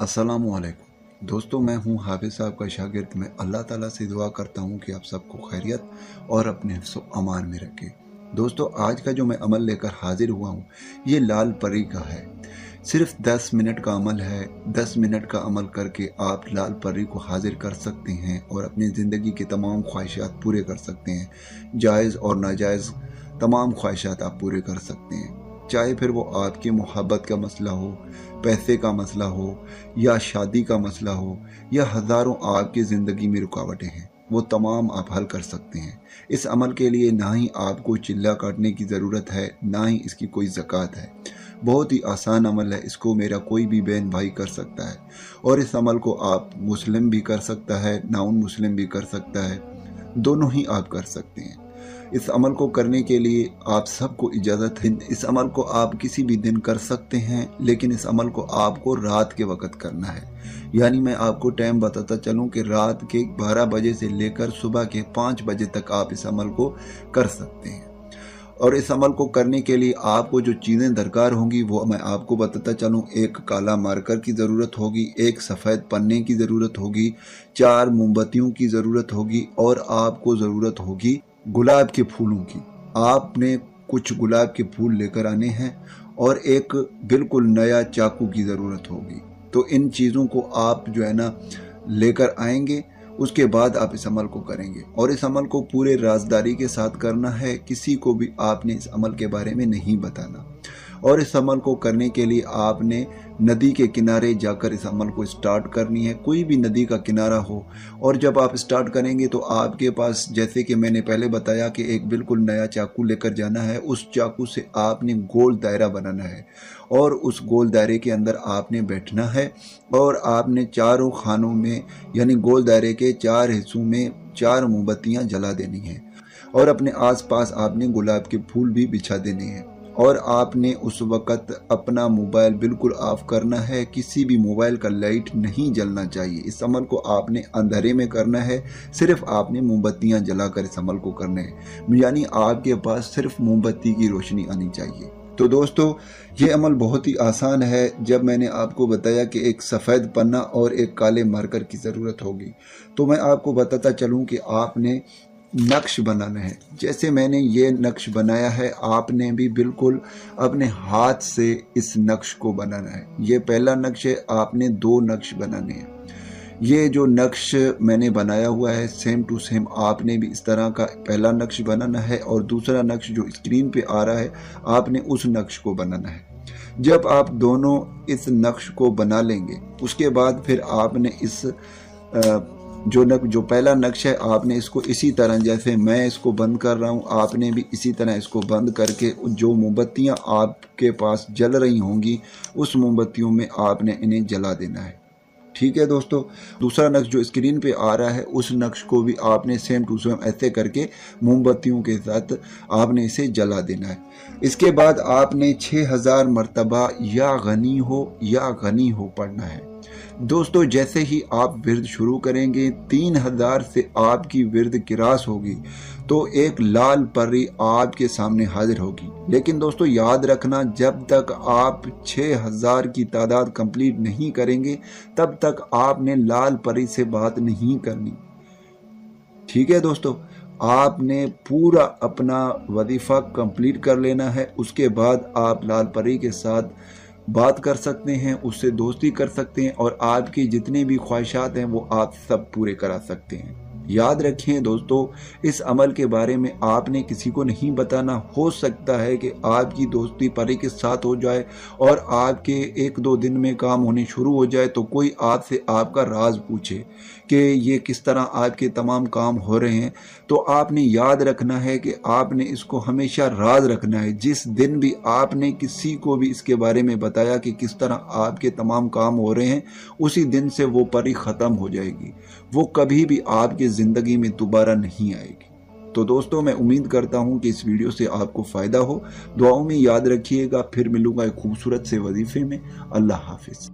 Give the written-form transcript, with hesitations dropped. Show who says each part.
Speaker 1: अस्सलामुअलैकुम दोस्तों, मैं हूं हाफिज़ साहब का शागिर्द। मैं अल्लाह ताला से दुआ करता हूं कि आप सबको खैरियत और अपने हिफ्ज़ अमान में रखें। दोस्तों, आज का जो मैं अमल लेकर हाजिर हुआ हूं, ये लाल परी का है। सिर्फ 10 मिनट का अमल है। 10 मिनट का अमल करके आप लाल परी को हाजिर कर सकते हैं और अपनी ज़िंदगी की तमाम ख्वाहिशात पूरे कर सकते हैं। जायज़ और नाजायज़ तमाम ख्वाहिशात आप पूरे कर सकते हैं, चाहे फिर वो आपकी मोहब्बत का मसला हो, पैसे का मसला हो, या शादी का मसला हो, या हज़ारों आपकी ज़िंदगी में रुकावटें हैं, वो तमाम आप हल कर सकते हैं। इस अमल के लिए ना ही आपको चिल्ला काटने की ज़रूरत है, ना ही इसकी कोई ज़कात है। बहुत ही आसान अमल है। इसको मेरा कोई भी बहन भाई कर सकता है और इस अमल को आप मुस्लिम भी कर सकता है, नाउन मुस्लिम भी कर सकता है, दोनों ही आप कर सकते हैं। इस अमल को करने के लिए आप सबको इजाज़त है। इस अमल को आप किसी भी दिन कर सकते हैं, लेकिन इस अमल को आपको रात के वक्त करना है। यानी मैं आपको टाइम बताता चलूं कि रात के 12 बजे से लेकर सुबह के 5 बजे तक आप इस अमल को कर सकते हैं। और इस अमल को करने के लिए आपको जो चीज़ें दरकार होंगी वो मैं आपको बताता चलूँ। एक काला मार्कर की ज़रूरत होगी, एक सफ़ेद पन्ने की ज़रूरत होगी, 4 मोमबत्तियों की ज़रूरत होगी और आपको ज़रूरत होगी गुलाब के फूलों की। आपने कुछ गुलाब के फूल लेकर आने हैं और एक बिल्कुल नया चाकू की ज़रूरत होगी। तो इन चीज़ों को आप जो है ना लेकर आएंगे, उसके बाद आप इस अमल को करेंगे और इस अमल को पूरे राज़दारी के साथ करना है। किसी को भी आपने इस अमल के बारे में नहीं बताना। और इस अमल को करने के लिए आपने नदी के किनारे जाकर इस अमल को स्टार्ट करनी है। कोई भी नदी का किनारा हो, और जब आप स्टार्ट करेंगे तो आपके पास, जैसे कि मैंने पहले बताया, कि एक बिल्कुल नया चाकू लेकर जाना है। उस चाकू से आपने गोल दायरा बनाना है और उस गोल दायरे के अंदर आपने बैठना है और आपने चारों खानों में, यानी गोल दायरे के 4 हिस्सों में 4 मोमबत्तियाँ जला देनी हैं और अपने आसपास आपने गुलाब के फूल भी बिछा देने हैं। और आपने उस वक़्त अपना मोबाइल बिल्कुल ऑफ करना है। किसी भी मोबाइल का लाइट नहीं जलना चाहिए। इस अमल को आपने अंधेरे में करना है। सिर्फ आपने मोमबत्तियां जलाकर इस अमल को करना है, यानी आपके पास सिर्फ मोमबत्ती की रोशनी आनी चाहिए। तो दोस्तों, ये अमल बहुत ही आसान है। जब मैंने आपको बताया कि एक सफ़ेद पन्ना और एक काले मार्कर की ज़रूरत होगी, तो मैं आपको बताता चलूँ कि आपने नक्श बनाना है। जैसे मैंने ये नक्श बनाया है, आपने भी बिल्कुल अपने हाथ से इस नक्श को बनाना है। ये पहला नक्श है। आपने 2 नक्श बनाने हैं। ये जो नक्श मैंने बनाया हुआ है, सेम टू सेम आपने भी इस तरह का पहला नक्श बनाना है और दूसरा नक्श जो स्क्रीन पे आ रहा है, आपने उस नक्श को बनाना है। जब आप दोनों इस नक्श को बना लेंगे, उसके बाद फिर आपने इस जो पहला नक्श है, आपने इसको इसी तरह, जैसे मैं इसको बंद कर रहा हूँ, आपने भी इसी तरह इसको बंद करके जो मोमबत्तियाँ आपके पास जल रही होंगी, उस मोमबत्तियों में आपने इन्हें जला देना है। ठीक है दोस्तों। दूसरा नक्श जो स्क्रीन पे आ रहा है, उस नक्श को भी आपने सेम टू सेम ऐसे करके मोमबत्तियों के साथ आपने इसे जला देना है। इसके बाद आपने 6000 मरतबा या गनी हो पढ़ना है। दोस्तों, जैसे ही आप विर्द शुरू करेंगे, 3000 से आपकी विर्द क्रॉस होगी तो एक लाल परी आपके सामने हाजिर होगी। लेकिन दोस्तों याद रखना, जब तक आप 6000 की तादाद कंप्लीट नहीं करेंगे, तब तक आपने लाल परी से बात नहीं करनी। ठीक है दोस्तों, आपने पूरा अपना वजीफा कंप्लीट कर लेना है। उसके बाद आप लाल परी के साथ बात कर सकते हैं, उससे दोस्ती कर सकते हैं और आपकी जितनी भी ख्वाहिशात हैं वो आप सब पूरे करा सकते हैं। याद रखें दोस्तों, इस अमल के बारे में आपने किसी को नहीं बताना। हो सकता है कि आपकी दोस्ती परी के साथ हो जाए और आपके 1-2 दिन में काम होने शुरू हो जाए, तो कोई आपसे आपका राज पूछे कि ये किस तरह आपके तमाम काम हो रहे हैं, तो आपने याद रखना है कि आपने इसको हमेशा राज रखना है। जिस दिन भी आपने किसी को भी इसके बारे में बताया कि किस तरह आपके तमाम काम हो रहे हैं, उसी दिन से वो परी ख़त्म हो जाएगी। वो कभी भी आपकी ज़िंदगी में दोबारा नहीं आएगी। तो दोस्तों, मैं उम्मीद करता हूँ कि इस वीडियो से आपको फ़ायदा हो। दुआओं में याद रखिएगा। फिर मिलूंगा एक खूबसूरत से वजीफे में। अल्लाह हाफिज़।